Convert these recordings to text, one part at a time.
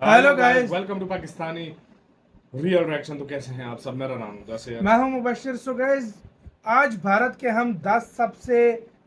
Hello guys, welcome to Pakistani real reaction. तो कैसे हैं आप सब? मेरा नाम जैसे मैं हूं मुबशिर। सो गाइस, आज भारत के हम 10 सबसे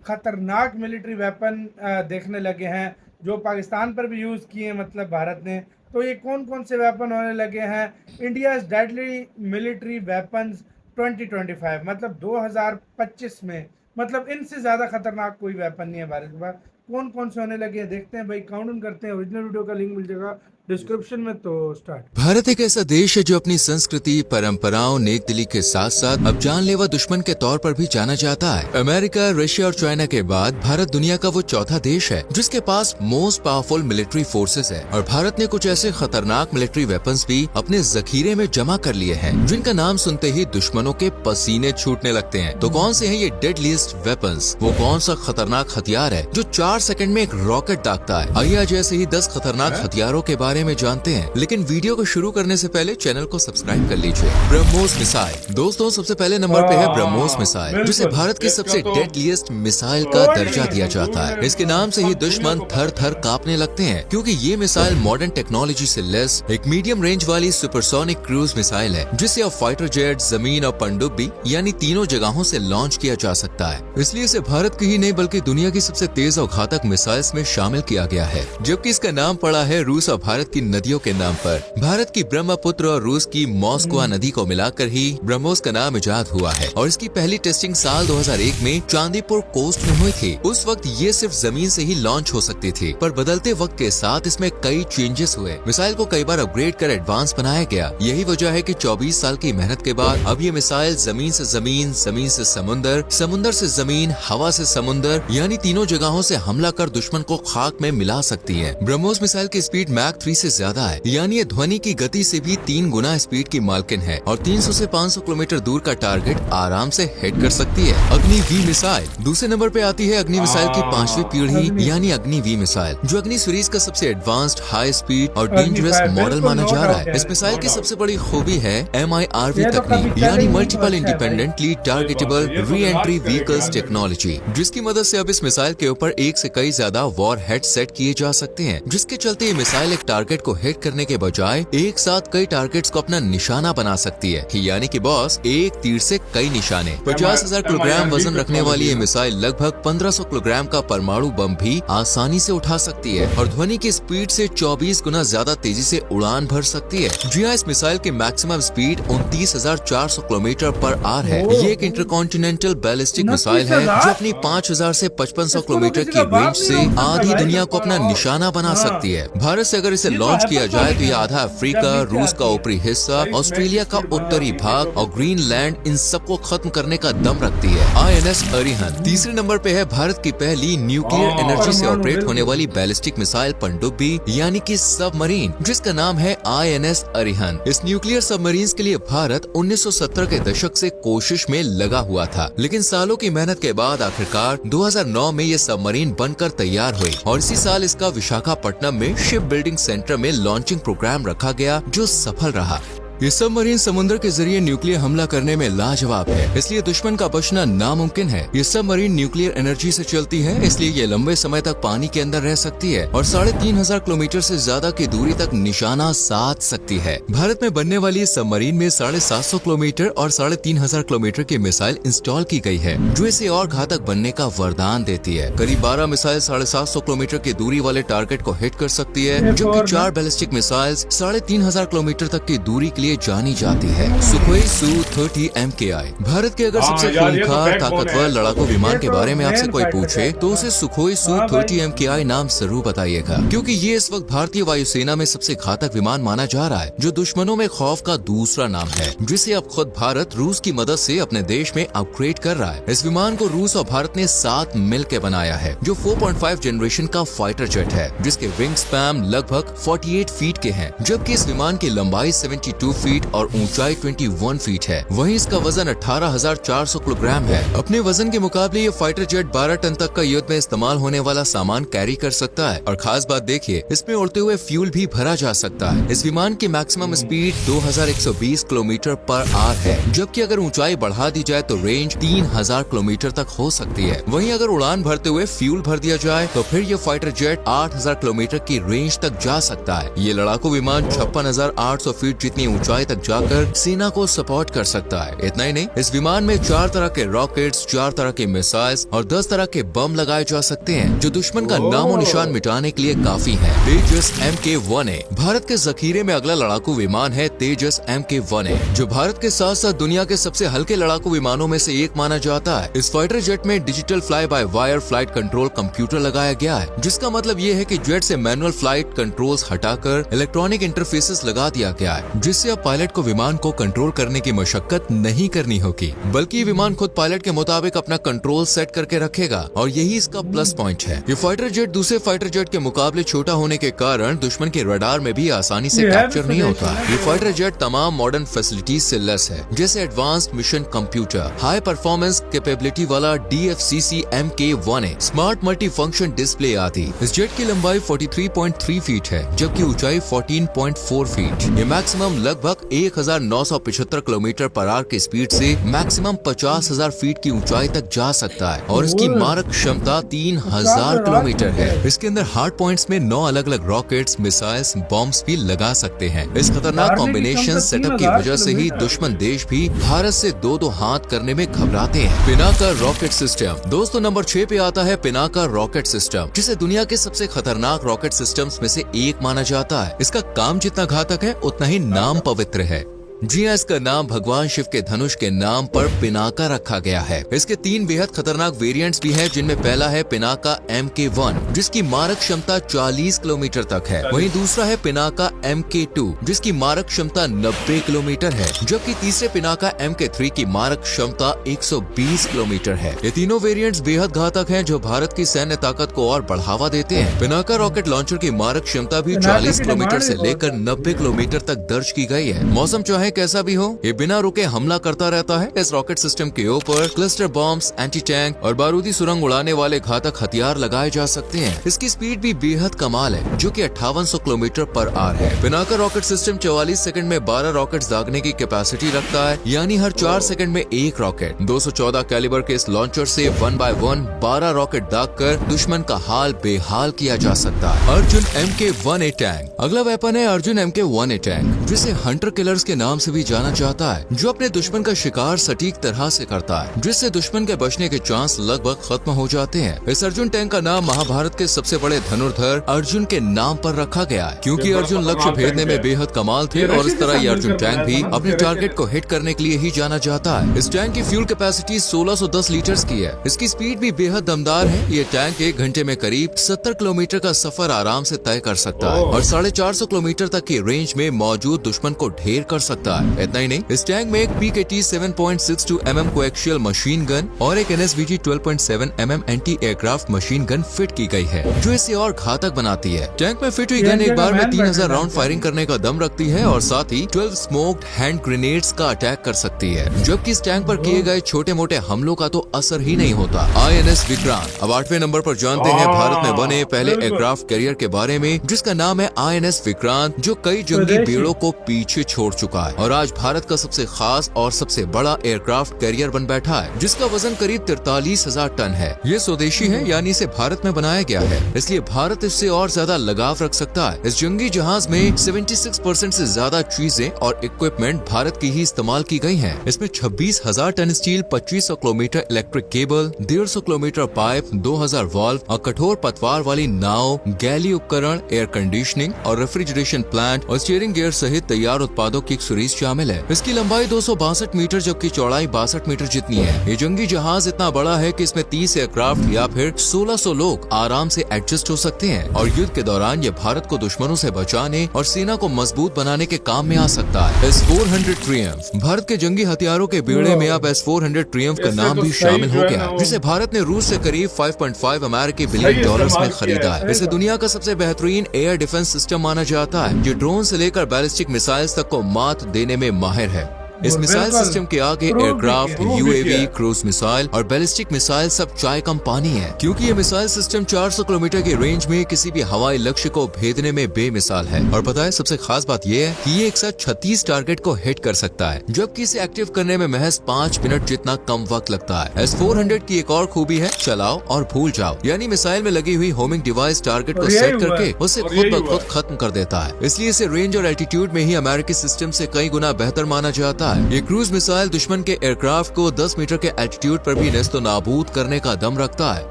खतरनाक मिलिट्री वेपन देखने लगे हैं जो पाकिस्तान पर भी यूज़ किए, मतलब भारत ने। तो ये कौन कौन से वेपन होने लगे हैं? इंडियाज डेडली मिलिट्री वेपन्स 2025, मतलब 2025 में, मतलब इनसे ज़्यादा खतरनाक कोई वेपन नहीं है भारत के पास। कौन कौन से होने लगे हैं देखते हैं भाई, काउंट डाउन करते हैं। ओरिजिनल वीडियो का लिंक मिल जाएगा डिस्क्रिप्शन में। तो स्टार्ट। भारत एक ऐसा देश है जो अपनी संस्कृति, परंपराओं, नेक दिली के साथ साथ अब जानलेवा दुश्मन के तौर पर भी जाना जाता है। अमेरिका, रशिया और चाइना के बाद भारत दुनिया का वो चौथा देश है जिसके पास मोस्ट पावरफुल मिलिट्री फोर्सेस है। और भारत ने कुछ ऐसे खतरनाक मिलिट्री वेपन्स भी अपने जखीरे में जमा कर लिए हैं जिनका नाम सुनते ही दुश्मनों के पसीने छूटने लगते हैं। तो कौन से हैं ये डेडलीस्ट वेपन्स? वो कौन सा खतरनाक हथियार है जो 4 सेकंड में एक रॉकेट दागता है? आइए आज ऐसे ही 10 खतरनाक हथियारों के बारे में जानते हैं, लेकिन वीडियो को शुरू करने से पहले चैनल को सब्सक्राइब कर लीजिए। ब्रह्मोस मिसाइल। दोस्तों, सबसे पहले नंबर पे है ब्रह्मोस मिसाइल, जिसे भारत की सबसे डेडलीस्ट मिसाइल का दर्जा दिया जाता है। इसके नाम से ही दुश्मन थर थर कांपने लगते हैं, क्योंकि ये मिसाइल मॉडर्न टेक्नोलॉजी से लेस एक मीडियम रेंज वाली सुपरसोनिक क्रूज मिसाइल है, जिसे अब फाइटर जेट, जमीन और पनडुब्बी यानी तीनों जगहों से लॉन्च किया जा सकता है। इसलिए इसे भारत की ही नहीं बल्कि दुनिया की सबसे तेज और घातक मिसाइल्स में शामिल किया गया है, जबकि इसका नाम पड़ा है रूस और भारत की नदियों के नाम पर। भारत की ब्रह्मपुत्र और रूस की मॉस्कवा नदी को मिलाकर ही ब्रह्मोस का नाम इजाद हुआ है। और इसकी पहली टेस्टिंग साल 2001 में चांदीपुर कोस्ट में हुई थी। उस वक्त ये सिर्फ जमीन से ही लॉन्च हो सकती थी, पर बदलते वक्त के साथ इसमें कई चेंजेस हुए। मिसाइल को कई बार अपग्रेड कर एडवांस बनाया गया। यही वजह है कि 24 साल की मेहनत के बाद अब ये मिसाइल जमीन से जमीन, जमीन से समुंदर, समुंदर से जमीन, हवा से समुंदर यानी तीनों जगहों से हमला कर दुश्मन को खाक में मिला सकती है। ब्रह्मोस मिसाइल की स्पीड मैक 3 से ज्यादा है, यानी ये ध्वनि की गति से भी 3 गुना स्पीड की मालकिन है और 300 से 500 किलोमीटर दूर का टारगेट आराम से हिट कर सकती है। अग्नि वी मिसाइल। दूसरे नंबर पे आती है अग्नि मिसाइल की 5वीं पीढ़ी यानी अग्नि वी मिसाइल, जो अग्नि सीरीज का सबसे एडवांस्ड, हाई स्पीड और डेंजरस मॉडल माना जा रहा है। इस मिसाइल की सबसे बड़ी खूबी है MIRV तकनीक, यानी multiple independently targetable re entry vehicles technology, जिसकी मदद से अब इस मिसाइल के ऊपर एक से कई ज्यादा वॉर हेड सेट किए जा सकते हैं, जिसके चलते ये मिसाइल एक टारगेट को हिट करने के बजाय एक साथ कई टारगेट्स को अपना निशाना बना सकती है, यानी कि बॉस, एक तीर से कई निशाने। 50,000 किलोग्राम वजन रखने वाली ये मिसाइल लगभग 1500 किलोग्राम का परमाणु बम भी आसानी से उठा सकती है और ध्वनि की स्पीड से 24 गुना ज्यादा तेजी से उड़ान भर सकती है। जी हाँ, इस मिसाइल की maximum speed 29,400 kilometre per hour है। ये एक इंटरकॉन्टिनेंटल बैलिस्टिक मिसाइल है जो अपनी 5,000 से 5500 किलोमीटर की रेंज से आधी दुनिया को अपना निशाना बना सकती है। भारत से अगर इसे लॉन्च किया जाए तो ये आधा अफ्रीका, रूस का ऊपरी हिस्सा, ऑस्ट्रेलिया का उत्तरी भाग और ग्रीनलैंड, इन सबको खत्म करने का दम रखती है। INS अरिहंत। तीसरे नंबर पे है भारत की पहली न्यूक्लियर एनर्जी से ऑपरेट होने वाली बैलिस्टिक मिसाइल पनडुब्बी यानी कि सबमरीन, जिसका नाम है INS अरिहंत। इस न्यूक्लियर सबमरीन्स के लिए भारत 1970 के दशक से कोशिश में लगा हुआ था, लेकिन सालों की मेहनत के बाद आखिरकार 2009 में ये सबमरीन बनकर तैयार हुई और इसी साल इसका विशाखापट्टनम में शिप बिल्डिंग सेंटर में लॉन्चिंग प्रोग्राम रखा गया, जो सफल रहा। ये सबमरीन समुद्र के जरिए न्यूक्लियर हमला करने में लाजवाब है, इसलिए दुश्मन का बचना नामुमकिन है। ये सबमरीन न्यूक्लियर एनर्जी से चलती है, इसलिए ये लंबे समय तक पानी के अंदर रह सकती है और 3,500 किलोमीटर से ज्यादा की दूरी तक निशाना साध सकती है। भारत में बनने वाली इस सबमरीन में 750 किलोमीटर और 3,500 किलोमीटर की मिसाइल इंस्टॉल की गई है, जो इसे और घातक बनने का वरदान देती है। करीब 12 मिसाइल 750 किलोमीटर की दूरी वाले टारगेट को हिट कर सकती है, जबकि 4 बैलिस्टिक मिसाइल 3,500 किलोमीटर तक की दूरी के लिए जानी जाती है। Sukhoi Su-30 MKI। भारत के अगर सबसे खूंखार, ताकतवर लड़ाकू विमान के बारे में आपसे कोई पूछे तो उसे सुखोई Su-30 MKI नाम जरूर बताइएगा, क्योंकि ये इस वक्त भारतीय वायुसेना में सबसे घातक विमान माना जा रहा है, जो दुश्मनों में खौफ का दूसरा नाम है, जिसे अब खुद भारत रूस की मदद से अपने देश में अपग्रेड कर रहा है। इस विमान को रूस और भारत ने साथ मिलकर बनाया है, जो 4.5 जनरेशन का फाइटर जेट है, जिसके विंग स्पैन लगभग 48 फीट के हैं, जबकि इस विमान की लंबाई 72 फीट और ऊंचाई 21 फीट है। वहीं इसका वजन 18,400 किलोग्राम है। अपने वजन के मुकाबले ये फाइटर जेट 12 टन तक का युद्ध में इस्तेमाल होने वाला सामान कैरी कर सकता है। और खास बात देखिए, इसमें उड़ते हुए फ्यूल भी भरा जा सकता है। इस विमान की maximum speed 2120 kilometre per hour है, जबकि अगर ऊंचाई बढ़ा दी जाए तो रेंज 3000 किलोमीटर तक हो सकती है। वहीं अगर उड़ान भरते हुए फ्यूल भर दिया जाए तो फिर ये फाइटर जेट 8000 किलोमीटर की रेंज तक जा सकता है। ये लड़ाकू विमान 56,800 फीट जितनी ऊंचाई तक जाकर सेना को सपोर्ट कर सकता है। इतना ही नहीं, इस विमान में 4 तरह के रॉकेट्स, 4 तरह के मिसाइल्स और 10 तरह के बम लगाए जा सकते हैं, जो दुश्मन का नामो निशान मिटाने के लिए काफी है। तेजस MK-1A भारत के जखीरे में अगला लड़ाकू विमान है। तेजस MK-1A जो भारत के साथ साथ दुनिया के सबसे हल्के लड़ाकू विमानों में से एक माना जाता है। इस फाइटर जेट में digital fly by wire flight control computer लगाया गया है, जिसका मतलब ये है कि जेट से मैनुअल फ्लाइट कंट्रोल्स हटाकर इलेक्ट्रॉनिक इंटरफेसेस लगा दिया गया है, जिससे अब पायलट को विमान को कंट्रोल करने की मशक्कत नहीं करनी होगी, बल्कि ये विमान खुद पायलट के मुताबिक अपना कंट्रोल सेट करके रखेगा और यही इसका प्लस पॉइंट है। ये फाइटर जेट दूसरे फाइटर जेट के मुकाबले छोटा होने के कारण दुश्मन के रडार में भी आसानी से कैप्चर नहीं होता। ये फाइटर जेट तमाम मॉडर्न फैसिलिटीज से लैस है, जैसे advanced mission computer, high performance capability वाला DFCC MK-1A, smart multi function display आदि। इस जेट की लंबाई 43.3 फीट है, जबकि ऊंचाई 14.4 फीट। ये मैक्सिमम लगभग 1975 किलोमीटर पर आवर की स्पीड से मैक्सिमम 50,000 फीट की ऊंचाई तक जा सकता है और इसकी मारक क्षमता 3000 किलोमीटर है। इसके अंदर हार्ड पॉइंट्स में 9 अलग अलग रॉकेट्स, मिसाइल्स, बॉम्ब्स भी लगा सकते हैं। इस खतरनाक कॉम्बिनेशन सेटअप की वजह से ही दुश्मन देश भी भारत से दो हाथ करने में घबराते हैं। पिनाका रॉकेट सिस्टम दोस्तों, नंबर 6 पे आता है पिनाका रॉकेट सिस्टम, जिसे दुनिया के सबसे खतरनाक रॉकेट सिस्टम्स में से एक माना जाता है। इसका काम जितना घातक है उतना ही नाम पवित्र है। जी हाँ, इसका नाम भगवान शिव के धनुष के नाम पर पिनाका रखा गया है। इसके 3 बेहद खतरनाक वेरिएंट्स भी हैं, जिनमें पहला है पिनाका MK-1 जिसकी मारक क्षमता 40 किलोमीटर तक है। वहीं दूसरा है पिनाका MK-2 जिसकी मारक क्षमता 90 किलोमीटर है, जबकि तीसरे पिनाका MK-3 की मारक क्षमता 120 किलोमीटर है। ये तीनों वेरिएंट्स बेहद घातक हैं, जो भारत की सैन्य ताकत को और बढ़ावा देते हैं। पिनाका रॉकेट लॉन्चर की मारक क्षमता भी 40 किलोमीटर से लेकर 90 किलोमीटर तक दर्ज की गई है। मौसम चाहे कैसा भी हो, ये बिना रुके हमला करता रहता है। इस रॉकेट सिस्टम के ऊपर क्लस्टर बॉम्ब्स, एंटी टैंक और बारूदी सुरंग उड़ाने वाले घातक हथियार लगाए जा सकते हैं। इसकी स्पीड भी बेहद कमाल है, जो कि 5800 किलोमीटर पर आवर है। पिनाका रॉकेट सिस्टम 44 सेकंड में 12 रॉकेट्स दागने की कैपेसिटी रखता है, यानी हर 4 सेकंड में एक रॉकेट। 214 कैलिबर के इस लॉन्चर से 1 बाय 1 12 रॉकेट दागकर दुश्मन का हाल बेहाल किया जा सकता है। अर्जुन MK-1A टैंक अगला वेपन है। अर्जुन MK-1A टैंक, जिसे हंटर किलर्स के नाम से भी जाना जाता है, जो अपने दुश्मन का शिकार सटीक तरह से करता है, जिससे दुश्मन के बचने के चांस लगभग खत्म हो जाते हैं। इस अर्जुन टैंक का नाम महाभारत के सबसे बड़े धनुर्धर अर्जुन के नाम पर रखा गया है, क्योंकि अर्जुन लक्ष्य भेदने में बेहद कमाल थे और इस तरह ये अर्जुन टैंक भी अपने टारगेट को हिट करने के लिए ही जाना जाता है। इस टैंक की फ्यूल कैपेसिटी 1610 लीटर्स की है। इसकी स्पीड भी बेहद दमदार है। ये टैंक 1 घंटे में करीब 70 किलोमीटर का सफर आराम से तय कर सकता है और 450 किलोमीटर तक की रेंज में मौजूद दुश्मन को ढेर कर सकता है। इतना ही नहीं, इस टैंक में एक PKT 7.62 mm coaxial machine gun और एक NSVG 12.7 mm anti aircraft machine gun fit की गई है, जो इसे और घातक बनाती है। टैंक में फिट हुई गन एक बार में 3000 राउंड फायरिंग करने का दम रखती है और साथ ही 12 स्मोक्ड हैंड ग्रेनेड्स का अटैक कर सकती है, जबकि इस टैंक पर किए गए छोटे मोटे हमलों का तो असर ही नहीं होता। INS विक्रांत। अब 8वें नंबर पर जानते हैं भारत में बने पहले एयरक्राफ्ट कैरियर के बारे में, जिसका नाम है INS विक्रांत, जो कई जंगी बेड़ों को पीछे छोड़ चुका है और आज भारत का सबसे खास और सबसे बड़ा एयरक्राफ्ट कैरियर बन बैठा है, जिसका वजन करीब 43,000 टन है। ये स्वदेशी है, यानी इसे भारत में बनाया गया है, इसलिए भारत इससे और ज्यादा लगाव रख सकता है। इस जंगी जहाज में 76% से ज्यादा चीजें और इक्विपमेंट भारत की ही इस्तेमाल की गई हैं। इसमें 26,000 ton steel, 2500 kilometre electric cable, 150 kilometre pipe, 2000 valve और कठोर पतवार वाली नाव, गैली उपकरण, एयर कंडीशनिंग और रेफ्रिजरेशन प्लांट और स्टीयरिंग गियर सहित तैयार उत्पादों की सीरीज शामिल है। इसकी लंबाई 262 मीटर जबकि चौड़ाई 62 मीटर जितनी है। ये जंगी जहाज इतना बड़ा है कि इसमें 30 एयरक्राफ्ट या फिर 1600 लोग आराम से एडजस्ट हो सकते हैं और युद्ध के दौरान ये भारत को दुश्मनों से बचाने और सेना को मजबूत बनाने के काम में आ सकता है। S-400 Triumph. भारत के जंगी हथियारों के बेड़े में अब S-400 ट्रियम्फ का नाम भी शामिल हो गया, जिसे भारत ने रूस से करीब 5.5 अमेरिकी बिलियन डॉलर्स में खरीदा है। इसे दुनिया का सबसे बेहतरीन एयर डिफेंस सिस्टम माना जाता है, जो ड्रोन से लेकर बैलिस्टिक मिसाइल्स तक को मात देने में माहिर है। इस और मिसाइल बिल्कुल सिस्टम के आगे प्रूव भी एयरक्राफ्ट, किया। प्रूव भी यूएवी, किया। क्रूज मिसाइल और बैलिस्टिक मिसाइल सब चाय कम पानी है, क्योंकि ये मिसाइल सिस्टम 400 किलोमीटर की रेंज में किसी भी हवाई लक्ष्य को भेदने में बेमिसाल है। और पता है सबसे खास बात ये है कि ये एक साथ 36 टारगेट को हिट कर सकता है, जबकि इसे एक्टिव करने में महज 5 मिनट जितना कम वक्त लगता है। S-400 की एक और खूबी है चलाओ और भूल जाओ, यानी मिसाइल में लगी हुई होमिंग डिवाइस टारगेट को और यही सेट हुआ करके है। उसे और खुद यही ब हुआ खुद खत्म कर देता है। इसलिए इसे रेंज और एल्टीट्यूड में ही अमेरिकी सिस्टम से कई गुना बेहतर माना जाता है। ये क्रूज मिसाइल दुश्मन के एयरक्राफ्ट को 10 मीटर के एल्टीट्यूड पर भी नेस्तो नाबूद करने का दम रखता है।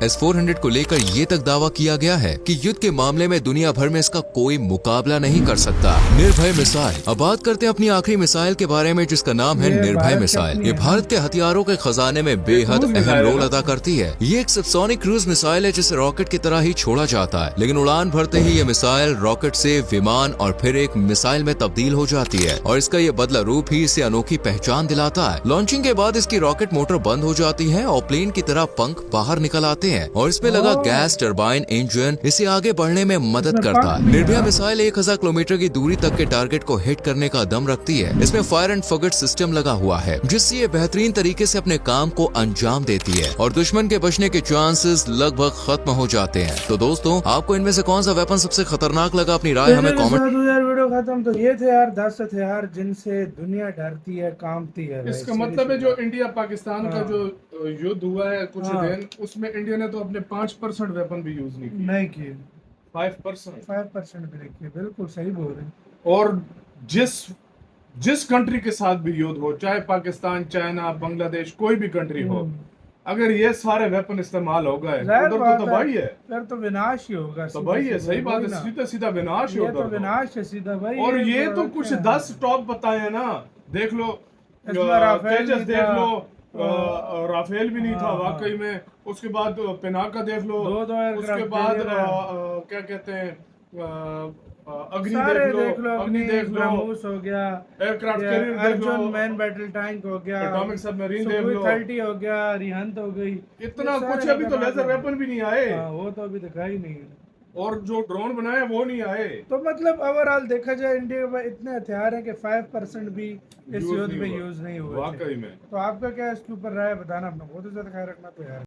S-400 को लेकर ये तक दावा किया गया है कि युद्ध के मामले में दुनिया भर में इसका कोई मुकाबला नहीं कर सकता। निर्भय मिसाइल। अब बात करते हैं अपनी आखिरी मिसाइल के बारे में, जिसका नाम है ये निर्भय भारत की मिसाइल। अपनी ये है। भारत के हथियारों के खजाने में बेहद क्रूज अहम मिसाइल है रोल ना? अदा करती है। ये एक सबसोनिक क्रूज मिसाइल है जिसे रॉकेट की तरह ही छोड़ा जाता है, लेकिन उड़ान भरते ही ये मिसाइल रॉकेट से विमान और फिर एक मिसाइल में तब्दील हो जाती है, और इसका ये बदला रूप ही इसे अनोखी पहचान दिलाता है। लॉन्चिंग के बाद इसकी रॉकेट मोटर बंद हो जाती है और प्लेन की तरह पंख बाहर निकल आते हैं, और इसमें लगा गैस टरबाइन इंजन इसे आगे बढ़ने में मदद इसमें करता पंख है। भी निर्भया है। मिसाइल 1000 किलोमीटर की दूरी तक के टारगेट को हिट करने का दम रखती है। इसमें फायर एंड फॉरगेट सिस्टम लगा हुआ है, जिससे ये बेहतरीन तरीके से अपने काम को अंजाम देती है और दुश्मन के बचने के चांसेस लगभग खत्म हो जाते हैं। तो दोस्तों, आपको इनमें से कौन सा वेपन सबसे खतरनाक लगा? अपनी राय हमें कमेंट यार वीडियो खत्म। तो ये थे यार 10 हथियार जिनसे दुनिया डरती है, कांपती है। भाई, इसका मतलब है जो seriously। इंडिया पाकिस्तान का हाँ। जो युद्ध हुआ है कुछ हाँ। दिन, उसमें इंडिया ने तो अपने 5% वेपन भी यूज नहीं किए। नहीं किए 5%। 5% भी नहीं किए। बिल्कुल सही बोल रहे हैं। और जिस कंट्री के साथ भी युद्ध हो, चाहे पाकिस्तान, चाइना, बांग्लादेश, कोई भी कंट्री हो, अगर ये सारे वेपन इस्तेमाल हो गए जाहिर उधर बात तो तबाही है। फिर तो विनाश ही होगा। तबाही है, सही बात है, वही ना। सीधा सीधा विनाश है ये तो उधर तो। विनाश है सीधा भाई। और ये तो कुछ क्या है? 10 टॉप बताए हैं ना, देख लो इसमें राफेल तेजस भी देख था। लो, राफेल भी नहीं था हाँ, वाकई में। उसके बाद पिनाका देख लो, दो aircraft उसके बाद carrier है। क्या कहते हैं, अग्नि सारे देख लो, अग्नि देख लो, ब्रह्मोस हो गया, एयरक्राफ्ट ये कैरियर देख अर्जुन लो, मैन बैटल टैंक हो गया, एटॉमिक सबमरीन देख सुखोई लो। 30 हो गया, रिहंत हो गई। इतना ये कुछ सारे अभी तो लगातार लेजर वेपन भी नहीं आए, हाँ, वो तो अभी दिखाई नहीं है। और जो ड्रोन बनाए वो नहीं आए। तो मतलब ओवरऑल देखा जाए इंडिया में इतने हथियार हैं कि 5% भी इस यूज युद्ध नहीं में हुआ। यूज नहीं हुए थे। वाकई में। तो आपका क्या इसके ऊपर राय बताना? अपना बहुत ही ज्यादा ख्याल रखना तो यार।